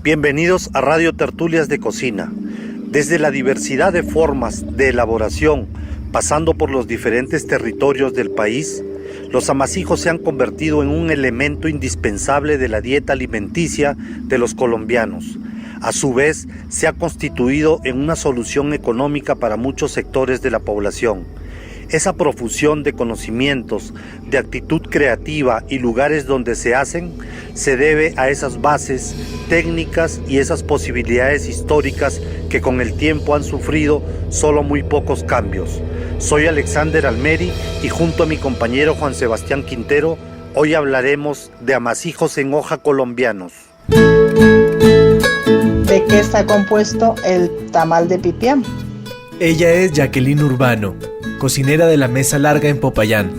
Bienvenidos a Radio Tertulias de Cocina. Desde la diversidad de formas de elaboración, pasando por los diferentes territorios del país, los amasijos se han convertido en un elemento indispensable de la dieta alimenticia de los colombianos. A su vez, se ha constituido en una solución económica para muchos sectores de la población. Esa profusión de conocimientos, de actitud creativa y lugares donde se hacen, se debe a esas bases técnicas y esas posibilidades históricas que con el tiempo han sufrido solo muy pocos cambios. Soy Alexander Almeri y junto a mi compañero Juan Sebastián Quintero, hoy hablaremos de amasijos en hoja colombianos. ¿De qué está compuesto el tamal de pipián? Ella es Jacqueline Urbano, cocinera de la Mesa Larga en Popayán.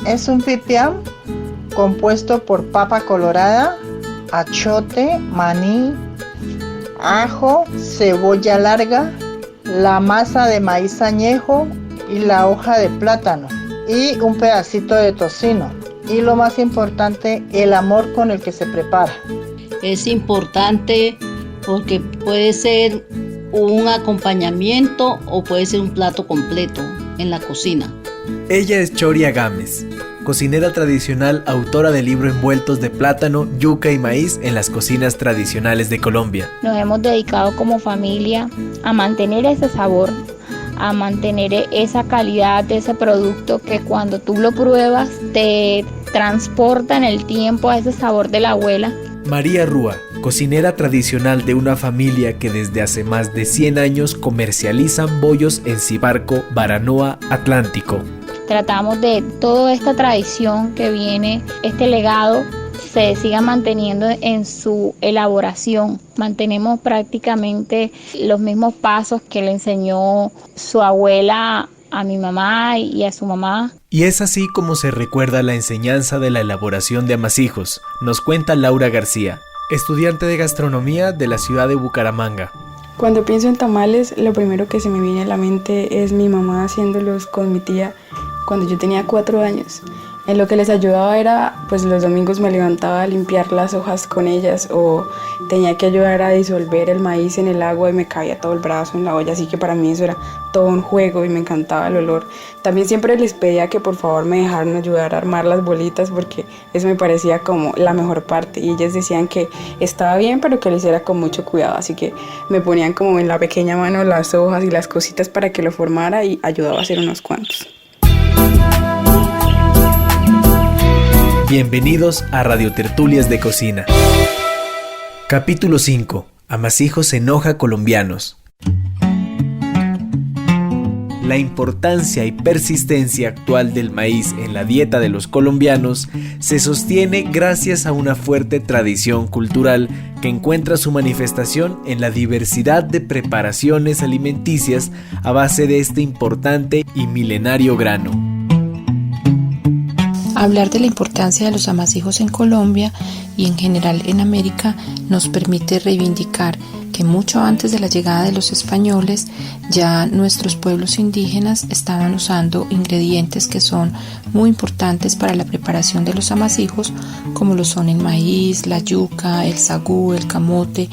Es un pipián compuesto por papa colorada, achote, maní, ajo, cebolla larga, la masa de maíz añejo y la hoja de plátano y un pedacito de tocino. Y lo más importante, el amor con el que se prepara. Es importante porque puede ser un acompañamiento o puede ser un plato completo en la cocina. Ella es Choria Gámez, cocinera tradicional, autora del libro Envueltos de plátano, yuca y maíz en las cocinas tradicionales de Colombia. Nos hemos dedicado como familia a mantener ese sabor, a mantener esa calidad de ese producto que cuando tú lo pruebas te transporta en el tiempo a ese sabor de la abuela. María Rúa, cocinera tradicional de una familia que desde hace más de 100 años comercializan bollos en Cibarco, Baranoa, Atlántico. Tratamos de toda esta tradición que viene, este legado, se siga manteniendo en su elaboración. Mantenemos prácticamente los mismos pasos que le enseñó su abuela a mi mamá y a su mamá. Y es así como se recuerda la enseñanza de la elaboración de amasijos, nos cuenta Laura García, estudiante de gastronomía de la ciudad de Bucaramanga. Cuando pienso en tamales, lo primero que se me viene a la mente es mi mamá haciéndolos con mi tía cuando yo tenía 4 años. En lo que les ayudaba era, pues los domingos me levantaba a limpiar las hojas con ellas o tenía que ayudar a disolver el maíz en el agua y me caía todo el brazo en la olla, así que para mí eso era todo un juego y me encantaba el olor. También siempre les pedía que por favor me dejaran ayudar a armar las bolitas porque eso me parecía como la mejor parte y ellas decían que estaba bien pero que lo hiciera con mucho cuidado, así que me ponían como en la pequeña mano las hojas y las cositas para que lo formara y ayudaba a hacer unos cuantos. Bienvenidos a Radio Tertulias de Cocina. Capítulo 5. Amasijos en hoja colombianos. La importancia y persistencia actual del maíz en la dieta de los colombianos se sostiene gracias a una fuerte tradición cultural que encuentra su manifestación en la diversidad de preparaciones alimenticias a base de este importante y milenario grano. Hablar de la importancia de los amasijos en Colombia y en general en América nos permite reivindicar que mucho antes de la llegada de los españoles ya nuestros pueblos indígenas estaban usando ingredientes que son muy importantes para la preparación de los amasijos, como lo son el maíz, la yuca, el sagú, el camote,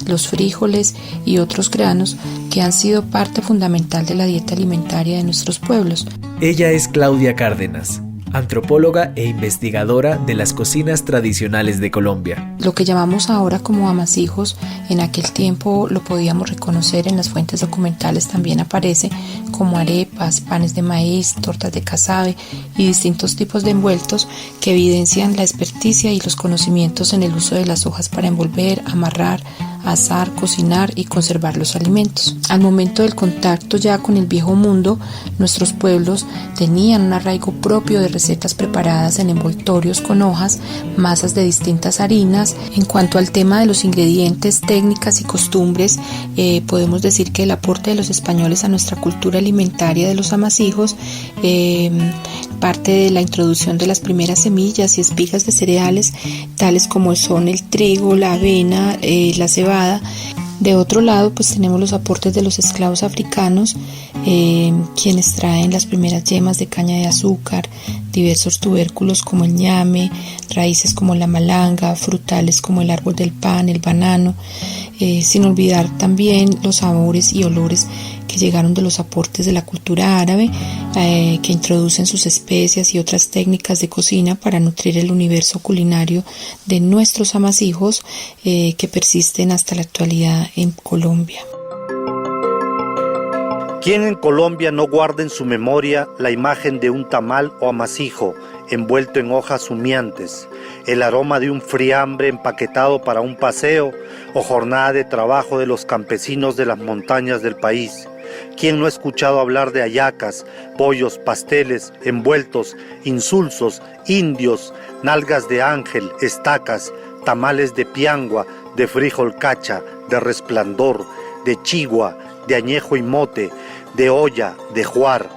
los frijoles y otros granos que han sido parte fundamental de la dieta alimentaria de nuestros pueblos. Ella es Claudia Cárdenas, antropóloga e investigadora de las cocinas tradicionales de Colombia. Lo que llamamos ahora como amasijos, en aquel tiempo lo podíamos reconocer en las fuentes documentales, también aparece como arepas, panes de maíz, tortas de casabe y distintos tipos de envueltos que evidencian la experticia y los conocimientos en el uso de las hojas para envolver, amarrar, asar, cocinar y conservar los alimentos. Al momento del contacto ya con el viejo mundo, nuestros pueblos tenían un arraigo propio de recetas preparadas en envoltorios con hojas, masas de distintas harinas. En cuanto al tema de los ingredientes, técnicas y costumbres, podemos decir que el aporte de los españoles a nuestra cultura alimentaria de los amasijos parte de la introducción de las primeras semillas y espigas de cereales, tales como son el trigo, la avena, la cebada, De otro lado, pues tenemos los aportes de los esclavos africanos, quienes traen las primeras yemas de caña de azúcar, diversos tubérculos como el ñame, raíces como la malanga, frutales como el árbol del pan, el banano, sin olvidar también los sabores y olores que llegaron de los aportes de la cultura árabe, que introducen sus especias y otras técnicas de cocina para nutrir el universo culinario de nuestros amasijos, que persisten hasta la actualidad en Colombia. ¿Quién en Colombia no guarda en su memoria la imagen de un tamal o amasijo envuelto en hojas humeantes, el aroma de un friambre empaquetado para un paseo o jornada de trabajo de los campesinos de las montañas del país? ¿Quién no ha escuchado hablar de hallacas, pollos, pasteles, envueltos, insulsos, indios, nalgas de ángel, estacas, tamales de piangua, de frijol cacha, de resplandor, de chigua, de añejo y mote, de olla, de juar?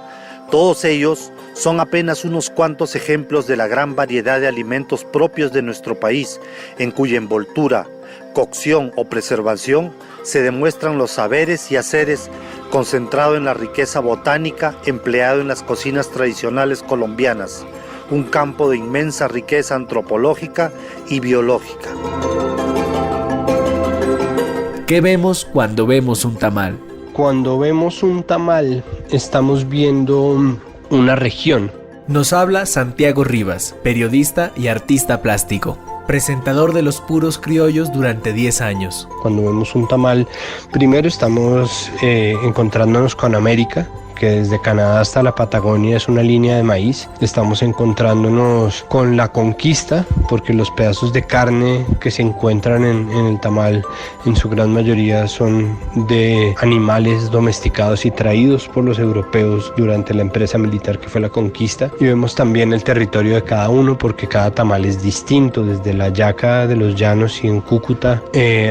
Todos ellos son apenas unos cuantos ejemplos de la gran variedad de alimentos propios de nuestro país, en cuya envoltura, cocción o preservación se demuestran los saberes y haceres concentrado en la riqueza botánica empleado en las cocinas tradicionales colombianas, un campo de inmensa riqueza antropológica y biológica. ¿Qué vemos cuando vemos un tamal? Cuando vemos un tamal, estamos viendo una región. Nos habla Santiago Rivas, periodista y artista plástico, presentador de Los Puros Criollos durante 10 años. Cuando vemos un tamal, primero estamos encontrándonos con América, que desde Canadá hasta la Patagonia es una línea de maíz. Estamos encontrándonos con la conquista, porque los pedazos de carne que se encuentran en el tamal en su gran mayoría son de animales domesticados y traídos por los europeos durante la empresa militar que fue la conquista. Y vemos también el territorio de cada uno, porque cada tamal es distinto, desde la yaca de los llanos y en Cúcuta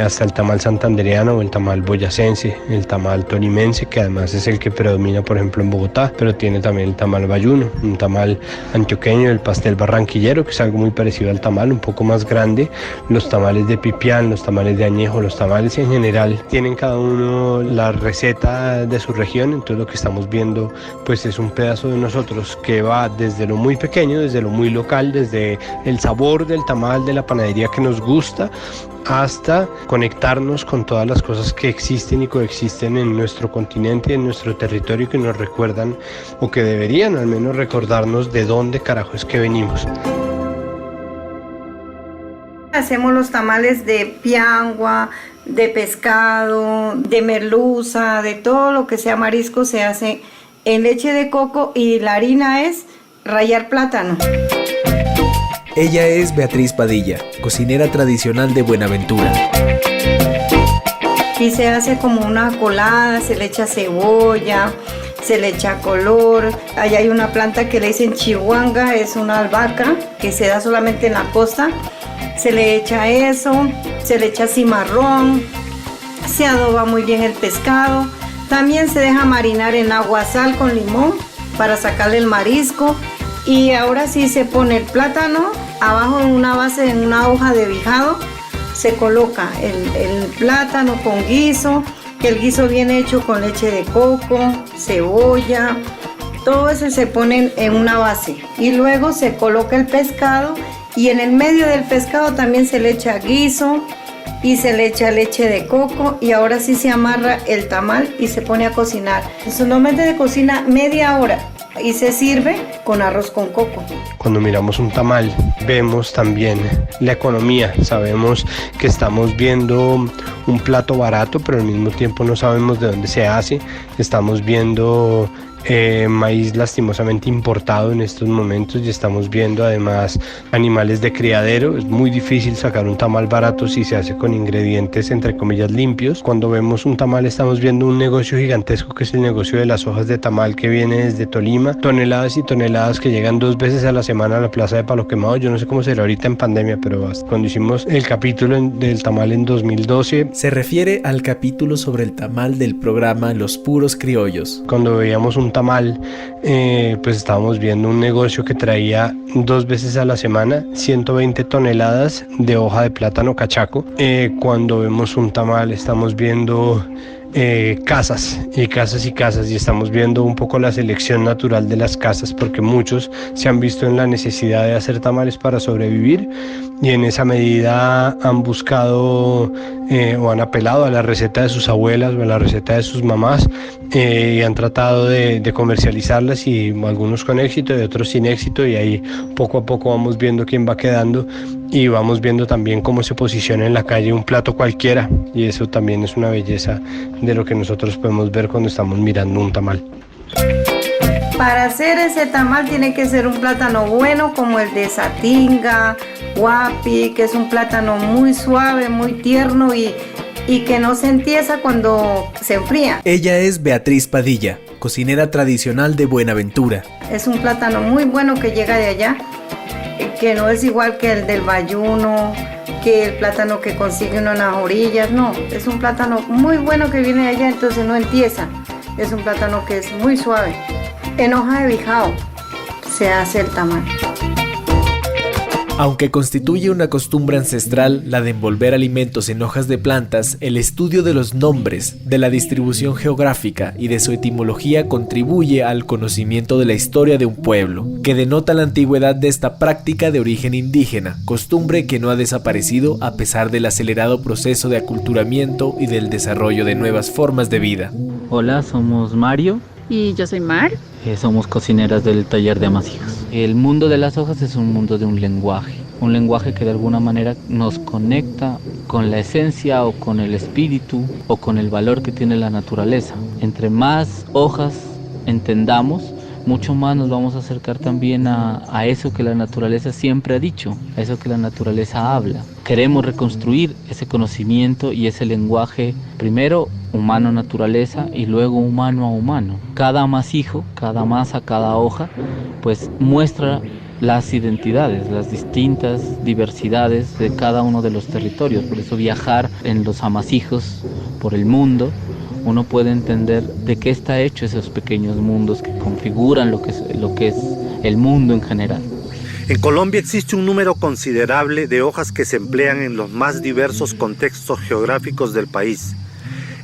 hasta el tamal santandereano o el tamal boyacense, el tamal tolimense, que además es el que predomina por ejemplo en Bogotá, pero tiene también el tamal bayuno, un tamal antioqueño, el pastel barranquillero, que es algo muy parecido al tamal, un poco más grande, los tamales de pipián, los tamales de añejo, los tamales en general, tienen cada uno la receta de su región. Entonces lo que estamos viendo pues es un pedazo de nosotros que va desde lo muy pequeño, desde lo muy local, desde el sabor del tamal, de la panadería que nos gusta, hasta conectarnos con todas las cosas que existen y coexisten en nuestro continente, en nuestro territorio, que nos recuerdan, o que deberían al menos recordarnos de dónde carajo es que venimos. Hacemos los tamales de piangua, de pescado, de merluza, de todo lo que sea marisco se hace en leche de coco, y la harina es rallar plátano. Ella es Beatriz Padilla, cocinera tradicional de Buenaventura. Y se hace como una colada, se le echa cebolla, se le echa color. Allá hay una planta que le dicen chihuanga, es una albahaca que se da solamente en la costa. Se le echa eso, se le echa cimarrón, se adoba muy bien el pescado. También se deja marinar en agua, sal con limón para sacarle el marisco. Y ahora sí se pone el plátano abajo en una base, en una hoja de bijado. Se coloca el plátano con guiso, que el guiso viene hecho con leche de coco, cebolla, todo eso se pone en una base. Y luego se coloca el pescado, y en el medio del pescado también se le echa guiso y se le echa leche de coco, y ahora sí se amarra el tamal y se pone a cocinar. Solamente se cocina media hora y se sirve con arroz con coco. Cuando miramos un tamal, vemos también la economía. Sabemos que estamos viendo un plato barato, pero al mismo tiempo no sabemos de dónde se hace. Estamos viendo maíz lastimosamente importado en estos momentos, y estamos viendo además animales de criadero. Es muy difícil sacar un tamal barato si se hace con ingredientes entre comillas limpios. Cuando vemos un tamal estamos viendo un negocio gigantesco, que es el negocio de las hojas de tamal, que viene desde Tolima, toneladas y toneladas que llegan 2 veces a la semana a la plaza de Palo Quemado. Yo no sé cómo será ahorita en pandemia, pero cuando hicimos el capítulo del tamal en 2012, se refiere al capítulo sobre el tamal del programa Los Puros Criollos. Cuando veíamos un tamal, pues estábamos viendo un negocio que traía 2 veces a la semana 120 toneladas de hoja de plátano cachaco. Cuando vemos un tamal estamos viendo casas y casas y casas, y estamos viendo un poco la selección natural de las casas, porque muchos se han visto en la necesidad de hacer tamales para sobrevivir, y en esa medida han buscado o han apelado a la receta de sus abuelas o a la receta de sus mamás, y han tratado de comercializarlas, y algunos con éxito y otros sin éxito, y ahí poco a poco vamos viendo quién va quedando, y vamos viendo también cómo se posiciona en la calle un plato cualquiera, y eso también es una belleza de lo que nosotros podemos ver cuando estamos mirando un tamal. Para hacer ese tamal tiene que ser un plátano bueno como el de Satinga, Guapi, que es un plátano muy suave, muy tierno y que no se entiesa cuando se enfría. Ella es Beatriz Padilla, cocinera tradicional de Buenaventura. Es un plátano muy bueno que llega de allá, que no es igual que el del bayuno, que el plátano que consigue uno en las orillas, no, es un plátano muy bueno que viene de allá, entonces no entiesa, es un plátano que es muy suave. En hoja de bijao se hace el tamal. Aunque constituye una costumbre ancestral la de envolver alimentos en hojas de plantas, el estudio de los nombres, de la distribución geográfica y de su etimología contribuye al conocimiento de la historia de un pueblo, que denota la antigüedad de esta práctica de origen indígena, costumbre que no ha desaparecido a pesar del acelerado proceso de aculturamiento y del desarrollo de nuevas formas de vida. Hola, somos Mario. Y yo soy Mar. Somos cocineras del taller de amasijos. El mundo de las hojas es un mundo de un lenguaje que de alguna manera nos conecta con la esencia o con el espíritu o con el valor que tiene la naturaleza. Entre más hojas entendamos, mucho más nos vamos a acercar también a eso que la naturaleza siempre ha dicho, a eso que la naturaleza habla. Queremos reconstruir ese conocimiento y ese lenguaje, primero humano-naturaleza y luego humano a humano. Cada amasijo, cada masa, cada hoja, pues muestra las identidades, las distintas diversidades de cada uno de los territorios. Por eso viajar en los amasijos por el mundo, uno puede entender de qué está hecho esos pequeños mundos que configuran lo que es el mundo en general. En Colombia existe un número considerable de hojas que se emplean en los más diversos contextos geográficos del país.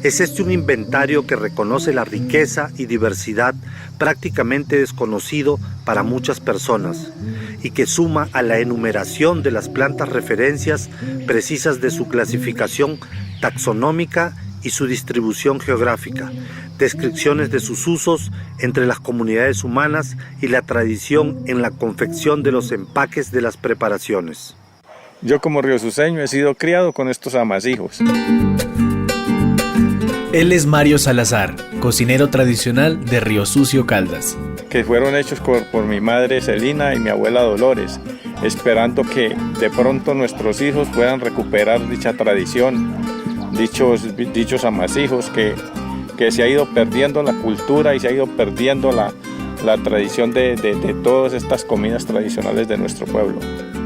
Es este un inventario que reconoce la riqueza y diversidad prácticamente desconocido para muchas personas y que suma a la enumeración de las plantas referencias precisas de su clasificación taxonómica y su distribución geográfica, descripciones de sus usos entre las comunidades humanas y la tradición en la confección de los empaques de las preparaciones. Yo como riosuceño he sido criado con estos amasijos. Él es Mario Salazar, cocinero tradicional de Río Sucio, Caldas. Que fueron hechos por mi madre Celina y mi abuela Dolores, esperando que de pronto nuestros hijos puedan recuperar dicha tradición, dichos amasijos que se ha ido perdiendo la cultura y se ha ido perdiendo la tradición de todas estas comidas tradicionales de nuestro pueblo.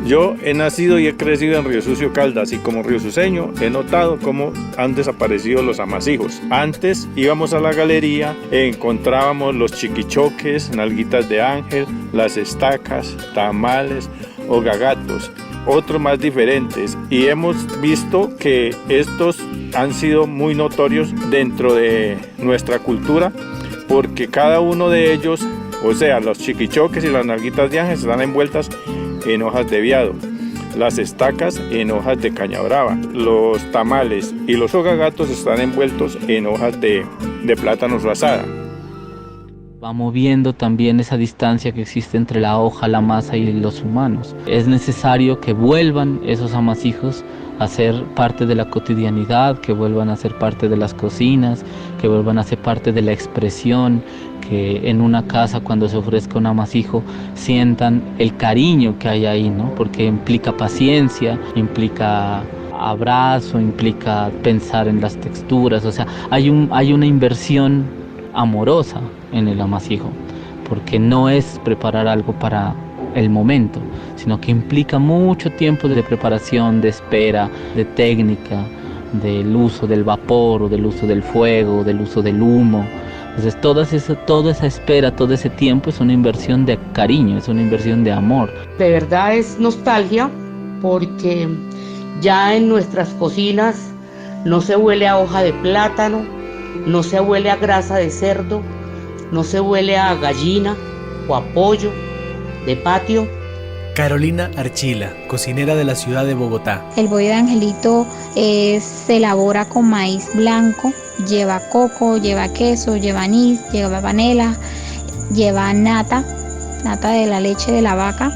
Yo he nacido y he crecido en Río Sucio, Caldas, y como riosuceño he notado cómo han desaparecido los amasijos. Antes íbamos a la galería e encontrábamos los chiquichoques, nalguitas de ángel, las estacas, tamales o gagatos, otros más diferentes, y hemos visto que estos han sido muy notorios dentro de nuestra cultura porque cada uno de ellos, o sea, los chiquichoques y las nalguitas de ángel, están envueltas en hojas de viado, las estacas en hojas de caña brava, los tamales y los hogagatos están envueltos en hojas de plátano asada. Va moviendo también esa distancia que existe entre la hoja, la masa y los humanos. Es necesario que vuelvan esos amasijos a ser parte de la cotidianidad, que vuelvan a ser parte de las cocinas, que vuelvan a ser parte de la expresión, que en una casa cuando se ofrezca un amasijo sientan el cariño que hay ahí, ¿no? Porque implica paciencia, implica abrazo, implica pensar en las texturas, o sea, hay una inversión amorosa en el amasijo, porque no es preparar algo para el momento, sino que implica mucho tiempo de preparación, de espera, de técnica, del uso del vapor o del uso del fuego, del uso del humo, Entonces toda esa espera, todo ese tiempo es una inversión de cariño, es una inversión de amor. De verdad es nostalgia porque ya en nuestras cocinas no se huele a hoja de plátano, no se huele a grasa de cerdo, no se huele a gallina o a pollo de patio. Carolina Archila, cocinera de la ciudad de Bogotá. El bollo de angelito se elabora con maíz blanco, lleva coco, lleva queso, lleva anís, lleva panela, lleva nata de la leche de la vaca.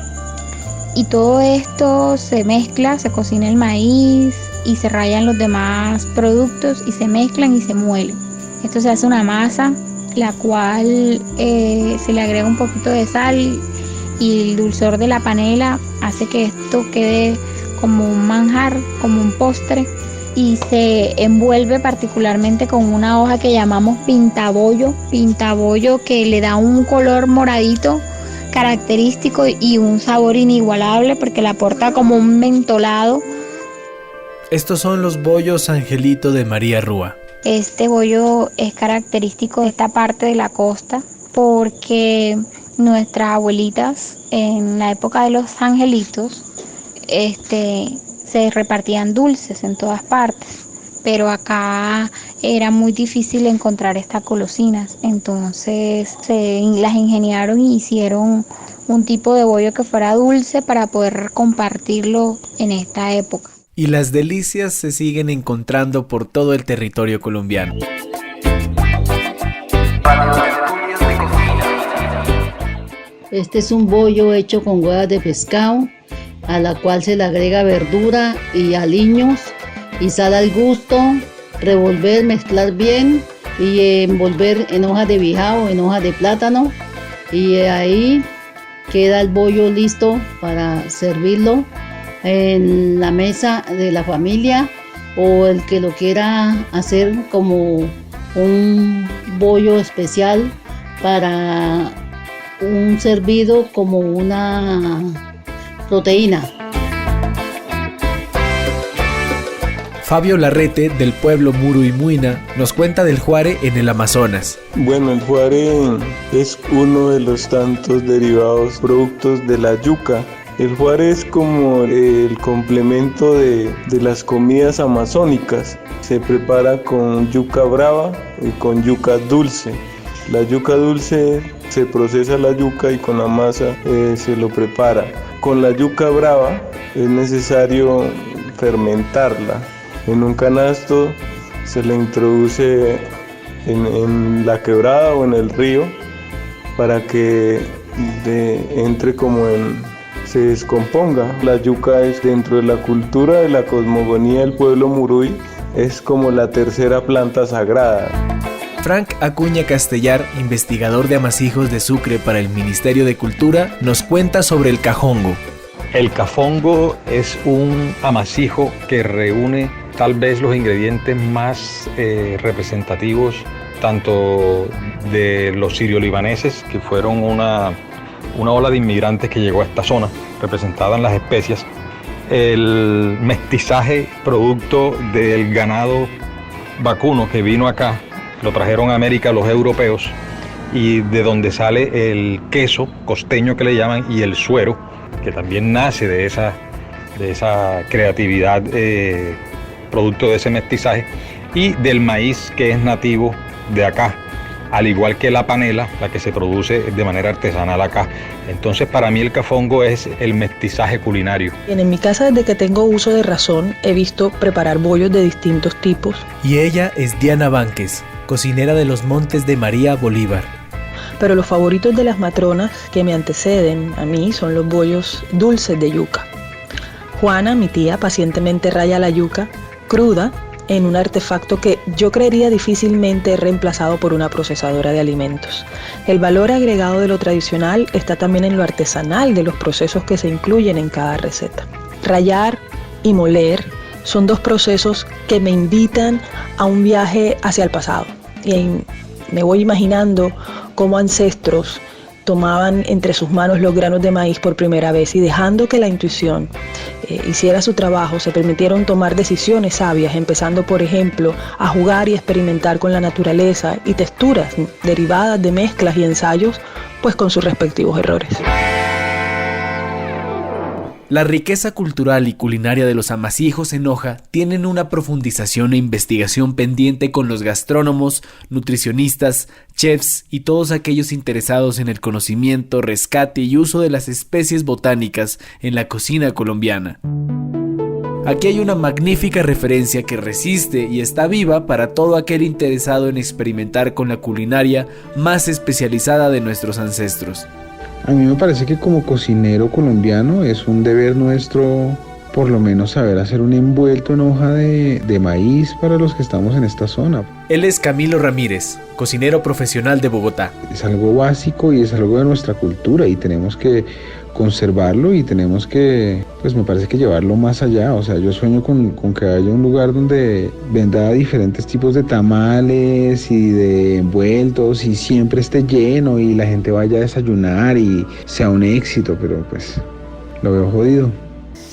Y todo esto se mezcla, se cocina el maíz y se rayan los demás productos y se mezclan y se muelen. Esto se hace una masa, la cual se le agrega un poquito de sal y el dulzor de la panela hace que esto quede como un manjar, como un postre, y se envuelve particularmente con una hoja que llamamos pintabollo que le da un color moradito característico y un sabor inigualable porque le aporta como un mentolado. Estos son los bollos Angelito de María Rúa. Este bollo es característico de esta parte de la costa porque nuestras abuelitas en la época de los angelitos se repartían dulces en todas partes, pero acá era muy difícil encontrar estas golosinas, entonces las ingeniaron y hicieron un tipo de bollo que fuera dulce para poder compartirlo en esta época. Y las delicias se siguen encontrando por todo el territorio colombiano. Este es un bollo hecho con huevas de pescado, a la cual se le agrega verdura y aliños y sal al gusto, revolver, mezclar bien y envolver en hojas de bijao, en hojas de plátano, y ahí queda el bollo listo para servirlo en la mesa de la familia, o el que lo quiera hacer como un bollo especial para un servido como una proteína. Fabio Larrete, del pueblo Muruimuina, nos cuenta del juare en el Amazonas. Bueno, el juare es uno de los tantos derivados productos de la yuca. El juare es como el complemento de las comidas amazónicas. Se prepara con yuca brava y con yuca dulce. La yuca dulce se procesa la yuca y con la masa se lo prepara. Con la yuca brava es necesario fermentarla. En un canasto se le introduce en la quebrada o en el río para que entre se descomponga. La yuca es, dentro de la cultura de la cosmogonía del pueblo Muruy, es como la tercera planta sagrada. Frank Acuña Castellar, investigador de amasijos de Sucre para el Ministerio de Cultura, nos cuenta sobre el cajongo. El cajongo es un amasijo que reúne tal vez los ingredientes más representativos tanto de los sirio-libaneses, que fueron una ola de inmigrantes que llegó a esta zona, representada en las especias, el mestizaje producto del ganado vacuno que vino acá, lo trajeron a América los europeos, y de donde sale el queso costeño que le llaman, y el suero, que también nace de esa creatividad producto de ese mestizaje, y del maíz que es nativo de acá, al igual que la panela, la que se produce de manera artesanal acá. Entonces, para mí el cafongo es el mestizaje culinario. En mi casa, desde que tengo uso de razón, he visto preparar bollos de distintos tipos. Y ella es Diana Vánquez, cocinera de los Montes de María Bolívar. Pero los favoritos de las matronas que me anteceden a mí son los bollos dulces de yuca. Juana, mi tía, pacientemente raya la yuca cruda en un artefacto que yo creería difícilmente es reemplazado por una procesadora de alimentos. El valor agregado de lo tradicional está también en lo artesanal de los procesos que se incluyen en cada receta. Rallar y moler son dos procesos que me invitan a un viaje hacia el pasado. Y me voy imaginando cómo ancestros tomaban entre sus manos los granos de maíz por primera vez y dejando que la intuición hiciera su trabajo, se permitieron tomar decisiones sabias, empezando por ejemplo a jugar y experimentar con la naturaleza y texturas derivadas de mezclas y ensayos, pues con sus respectivos errores. La riqueza cultural y culinaria de los amasijos en hoja tienen una profundización e investigación pendiente con los gastrónomos, nutricionistas, chefs y todos aquellos interesados en el conocimiento, rescate y uso de las especies botánicas en la cocina colombiana. Aquí hay una magnífica referencia que resiste y está viva para todo aquel interesado en experimentar con la culinaria más especializada de nuestros ancestros. A mí me parece que como cocinero colombiano es un deber nuestro por lo menos saber hacer un envuelto en hoja de maíz para los que estamos en esta zona. Él es Camilo Ramírez, cocinero profesional de Bogotá. Es algo básico y es algo de nuestra cultura y tenemos que conservarlo y tenemos que, pues me parece que llevarlo más allá. O sea, yo sueño con que haya un lugar donde venda diferentes tipos de tamales y de envueltos y siempre esté lleno y la gente vaya a desayunar y sea un éxito, pero pues lo veo jodido.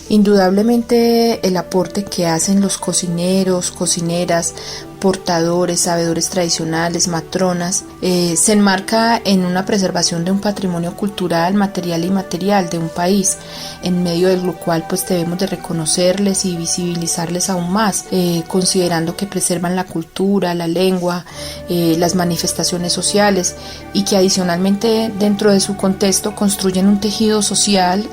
Indudablemente el aporte que hacen los cocineros, cocineras, portadores, sabedores tradicionales, matronas, se enmarca en una preservación de un patrimonio cultural, material y inmaterial de un país, en medio del cual pues debemos de reconocerles y visibilizarles aún más, considerando que preservan la cultura, la lengua, las manifestaciones sociales y que adicionalmente dentro de su contexto construyen un tejido social,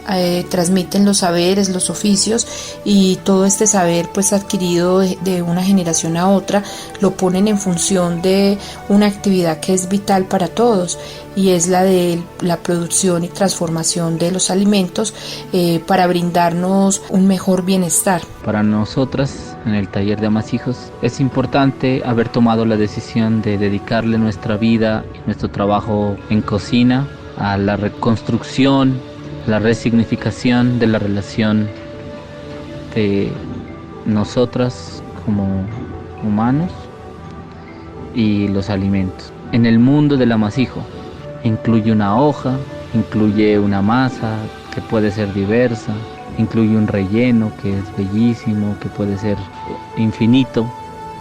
transmiten los saberes, los oficios y todo este saber pues adquirido de una generación a otra lo ponen en función de una actividad que es vital para todos y es la de la producción y transformación de los alimentos para brindarnos un mejor bienestar. Para nosotras en el taller de amasijos es importante haber tomado la decisión de dedicarle nuestra vida y nuestro trabajo en cocina a la reconstrucción, la resignificación de la relación de nosotras como humanos y los alimentos. En el mundo del amasijo incluye una hoja, incluye una masa que puede ser diversa, incluye un relleno que es bellísimo, que puede ser infinito,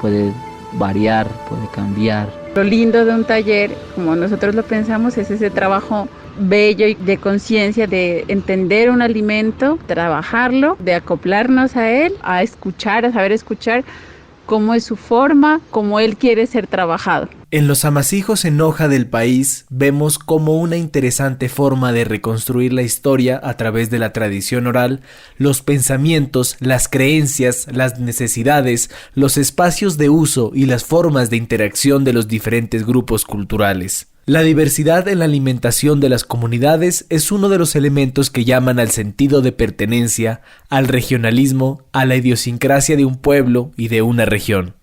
puede variar, puede cambiar. Lo lindo de un taller, como nosotros lo pensamos, es ese trabajo bello y de conciencia de entender un alimento, trabajarlo, de acoplarnos a él, a escuchar, a saber escuchar cómo es su forma, cómo él quiere ser trabajado. En los amasijos en hoja del país vemos como una interesante forma de reconstruir la historia a través de la tradición oral, los pensamientos, las creencias, las necesidades, los espacios de uso y las formas de interacción de los diferentes grupos culturales. La diversidad en la alimentación de las comunidades es uno de los elementos que llaman al sentido de pertenencia, al regionalismo, a la idiosincrasia de un pueblo y de una región.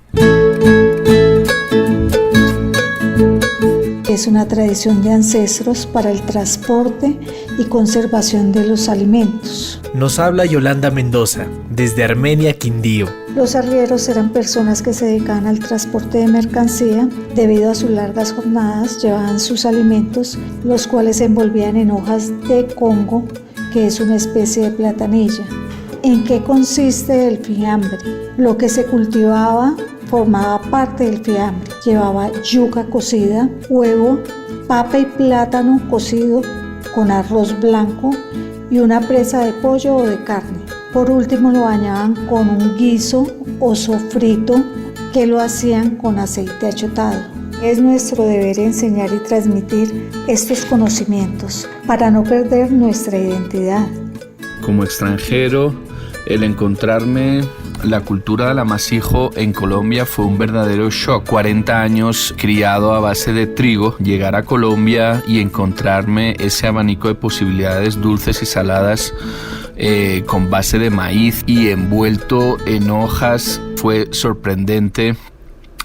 Es una tradición de ancestros para el transporte y conservación de los alimentos. Nos habla Yolanda Mendoza, desde Armenia, Quindío. Los arrieros eran personas que se dedicaban al transporte de mercancía. Debido a sus largas jornadas, llevaban sus alimentos, los cuales se envolvían en hojas de congo, que es una especie de platanilla. ¿En qué consiste el fiambre? Lo que se cultivaba formaba parte del fiambre. Llevaba yuca cocida, huevo, papa y plátano cocido con arroz blanco y una presa de pollo o de carne. Por último lo bañaban con un guiso o sofrito que lo hacían con aceite achotado. Es nuestro deber enseñar y transmitir estos conocimientos para no perder nuestra identidad. Como extranjero, el encontrarme la cultura del amasijo en Colombia fue un verdadero shock. 40 años criado a base de trigo, llegar a Colombia y encontrarme ese abanico de posibilidades dulces y saladas con base de maíz y envuelto en hojas fue sorprendente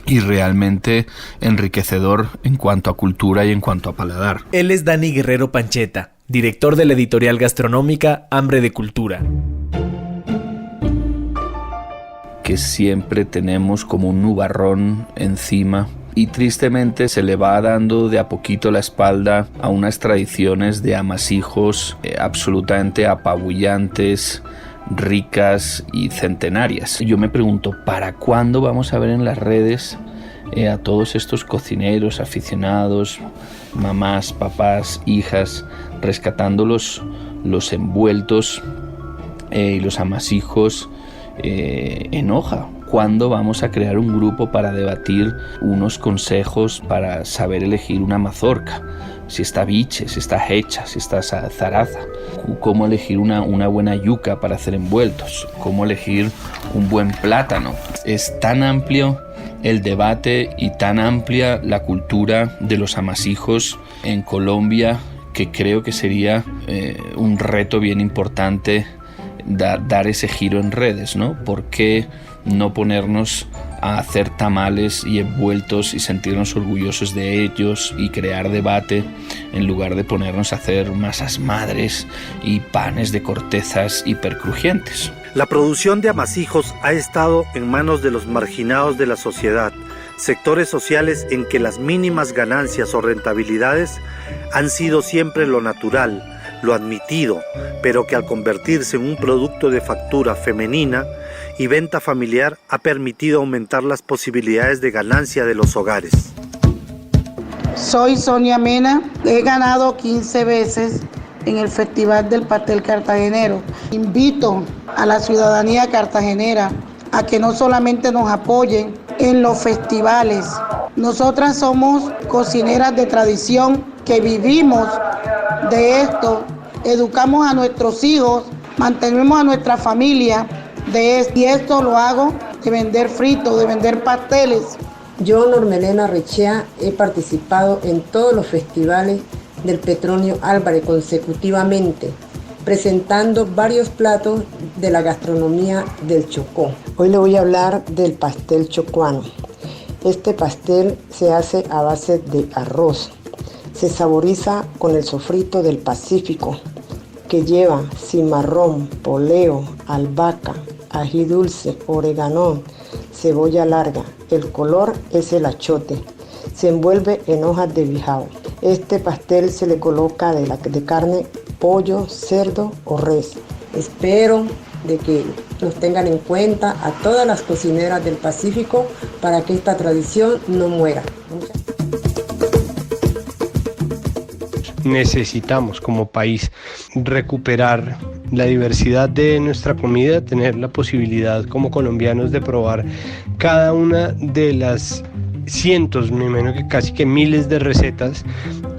y realmente enriquecedor en cuanto a cultura y en cuanto a paladar. Él es Dani Guerrero Pancheta, director de la editorial gastronómica Hambre de Cultura. Que siempre tenemos como un nubarrón encima y tristemente se le va dando de a poquito la espalda a unas tradiciones de amasijos absolutamente apabullantes, ricas y centenarias. Yo me pregunto, ¿para cuándo vamos a ver en las redes a todos estos cocineros aficionados, mamás, papás, hijas, rescatando los envueltos y los amasijos en hoja? ¿Cuándo vamos a crear un grupo para debatir unos consejos para saber elegir una mazorca? Si está biche, si está hecha, si está zaraza. ¿Cómo elegir una buena yuca para hacer envueltos? ¿Cómo elegir un buen plátano? Es tan amplio el debate y tan amplia la cultura de los amasijos en Colombia que creo que sería un reto bien importante dar ese giro en redes, ¿no? ¿Por qué no ponernos a hacer tamales y envueltos y sentirnos orgullosos de ellos y crear debate en lugar de ponernos a hacer masas madres y panes de cortezas hipercrujientes? La producción de amasijos ha estado en manos de los marginados de la sociedad, sectores sociales en que las mínimas ganancias o rentabilidades han sido siempre lo natural, lo admitido, pero que al convertirse en un producto de factura femenina y venta familiar ha permitido aumentar las posibilidades de ganancia de los hogares. Soy Sonia Mena, he ganado 15 veces en el Festival del Pastel Cartagenero. Invito a la ciudadanía cartagenera a que no solamente nos apoyen en los festivales. Nosotras somos cocineras de tradición que vivimos de esto, educamos a nuestros hijos, mantenemos a nuestra familia de esto, y esto lo hago de vender fritos, de vender pasteles. Yo, Normelena Rechea, he participado en todos los festivales del Petronio Álvarez consecutivamente, presentando varios platos de la gastronomía del Chocó. Hoy le voy a hablar del pastel chocuano. Este pastel se hace a base de arroz. Se saboriza con el sofrito del Pacífico, que lleva cimarrón, poleo, albahaca, ají dulce, oregano, cebolla larga. El color es el achote. Se envuelve en hojas de bijao. Este pastel se le coloca de carne, pollo, cerdo o res. Espero de que nos tengan en cuenta a todas las cocineras del Pacífico para que esta tradición no muera. Necesitamos como país recuperar la diversidad de nuestra comida, tener la posibilidad como colombianos de probar cada una de las cientos, me imagino que casi que miles de recetas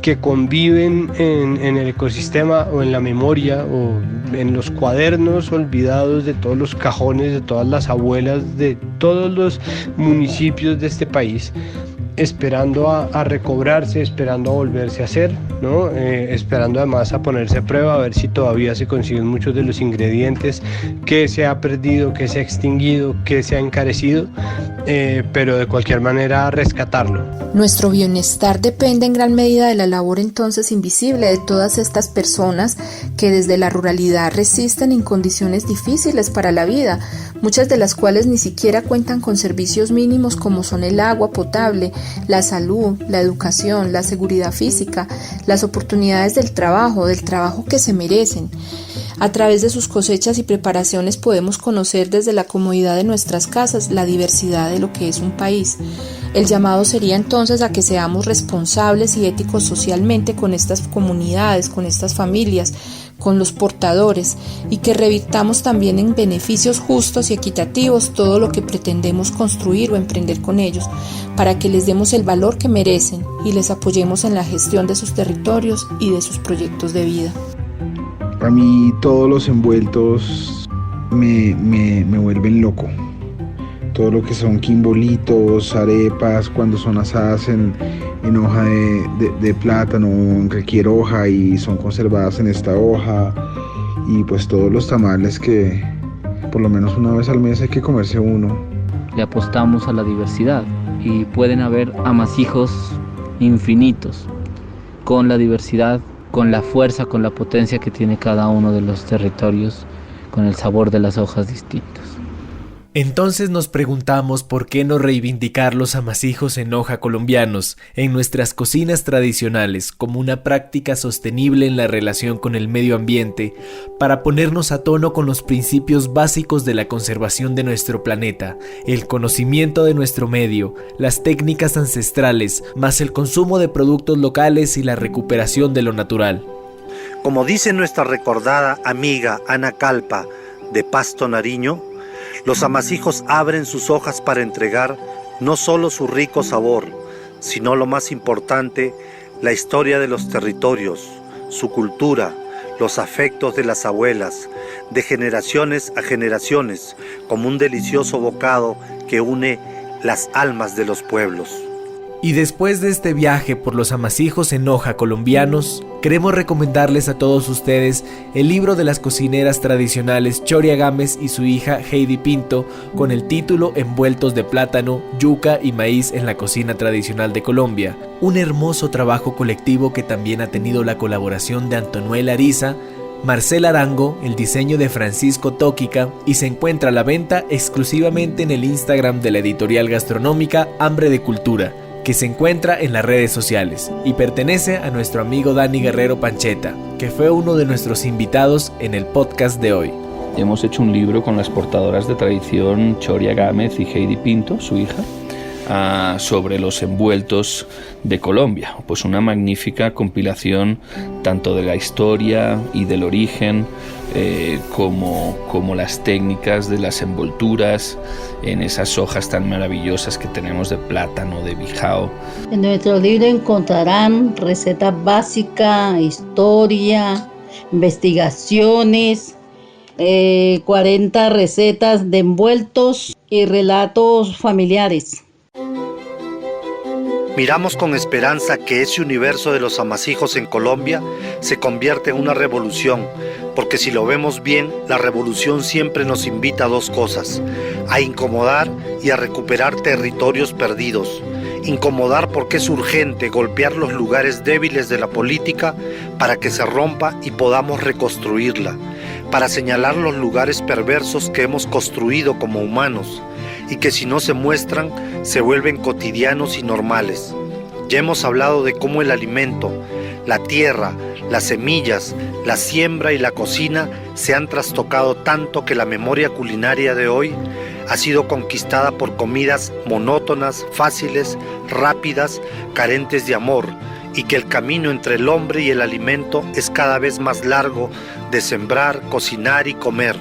que conviven en el ecosistema o en la memoria o en los cuadernos olvidados de todos los cajones, de todas las abuelas, de todos los municipios de este país, esperando a recobrarse, esperando a volverse a hacer, ¿no? Esperando además a ponerse a prueba, a ver si todavía se consiguen muchos de los ingredientes, que se ha perdido, que se ha extinguido, que se ha encarecido, pero de cualquier manera rescatarlo. Nuestro bienestar depende en gran medida de la labor entonces invisible de todas estas personas que desde la ruralidad resisten en condiciones difíciles para la vida, muchas de las cuales ni siquiera cuentan con servicios mínimos como son el agua potable, la salud, la educación, la seguridad física, las oportunidades del trabajo que se merecen. A través de sus cosechas y preparaciones podemos conocer desde la comodidad de nuestras casas la diversidad de lo que es un país. El llamado sería entonces a que seamos responsables y éticos socialmente con estas comunidades, con estas familias, con los portadores, y que revirtamos también en beneficios justos y equitativos todo lo que pretendemos construir o emprender con ellos, para que les demos el valor que merecen y les apoyemos en la gestión de sus territorios y de sus proyectos de vida. Para mí todos los envueltos me vuelven loco. Todo lo que son quimbolitos, arepas, cuando son asadas en hoja de plátano, en cualquier hoja, y son conservadas en esta hoja, y pues todos los tamales que por lo menos una vez al mes hay que comerse uno. Le apostamos a la diversidad y pueden haber amasijos infinitos con la diversidad, con la fuerza, con la potencia que tiene cada uno de los territorios, con el sabor de las hojas distintas. Entonces nos preguntamos por qué no reivindicar los amasijos en hoja colombianos en nuestras cocinas tradicionales como una práctica sostenible en la relación con el medio ambiente para ponernos a tono con los principios básicos de la conservación de nuestro planeta, el conocimiento de nuestro medio, las técnicas ancestrales, más el consumo de productos locales y la recuperación de lo natural. Como dice nuestra recordada amiga Ana Calpa de Pasto Nariño, los amasijos abren sus hojas para entregar no solo su rico sabor, sino lo más importante, la historia de los territorios, su cultura, los afectos de las abuelas, de generaciones a generaciones, como un delicioso bocado que une las almas de los pueblos. Y después de este viaje por los amasijos en hoja colombianos, queremos recomendarles a todos ustedes el libro de las cocineras tradicionales Choria Gámez y su hija Heidi Pinto con el título Envueltos de plátano, yuca y maíz en la cocina tradicional de Colombia. Un hermoso trabajo colectivo que también ha tenido la colaboración de Antonuel Ariza, Marcel Arango, el diseño de Francisco Tóquica y se encuentra a la venta exclusivamente en el Instagram de la editorial gastronómica Hambre de Cultura, que se encuentra en las redes sociales y pertenece a nuestro amigo Dani Guerrero Pancheta, que fue uno de nuestros invitados en el podcast de hoy. Hemos hecho un libro con las portadoras de tradición Choria Gámez y Heidi Pinto, su hija, sobre los envueltos de Colombia. Pues una magnífica compilación tanto de la historia y del origen como las técnicas de las envolturas en esas hojas tan maravillosas que tenemos de plátano, de bijao. En nuestro libro encontrarán recetas básicas, historia, investigaciones, 40 recetas de envueltos y relatos familiares. Miramos con esperanza que ese universo de los amasijos en Colombia se convierte en una revolución, porque si lo vemos bien, la revolución siempre nos invita a dos cosas: a incomodar y a recuperar territorios perdidos. Incomodar porque es urgente golpear los lugares débiles de la política para que se rompa y podamos reconstruirla, para señalar los lugares perversos que hemos construido como humanos y que si no se muestran, se vuelven cotidianos y normales. Ya hemos hablado de cómo el alimento, la tierra, las semillas, la siembra y la cocina se han trastocado tanto que la memoria culinaria de hoy ha sido conquistada por comidas monótonas, fáciles, rápidas, carentes de amor, y que el camino entre el hombre y el alimento es cada vez más largo de sembrar, cocinar y comer.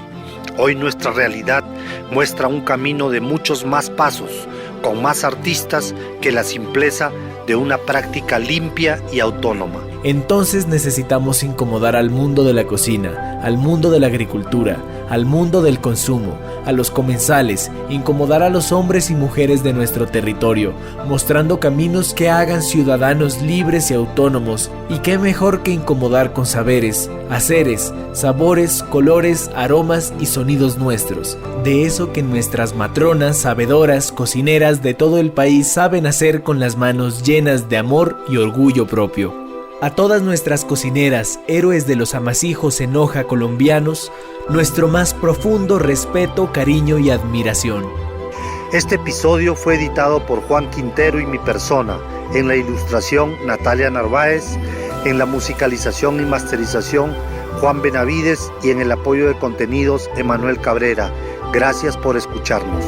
Hoy nuestra realidad muestra un camino de muchos más pasos, con más artistas que la simpleza de una práctica limpia y autónoma. Entonces necesitamos incomodar al mundo de la cocina, al mundo de la agricultura, al mundo del consumo, a los comensales, incomodar a los hombres y mujeres de nuestro territorio, mostrando caminos que hagan ciudadanos libres y autónomos, y qué mejor que incomodar con saberes, haceres, sabores, colores, aromas y sonidos nuestros, de eso que nuestras matronas, sabedoras, cocineras de todo el país saben hacer con las manos llenas de amor y orgullo propio. A todas nuestras cocineras, héroes de los amasijos en hoja colombianos, nuestro más profundo respeto, cariño y admiración. Este episodio fue editado por Juan Quintero y mi persona, en la ilustración Natalia Narváez, en la musicalización y masterización Juan Benavides y en el apoyo de contenidos Emanuel Cabrera. Gracias por escucharnos.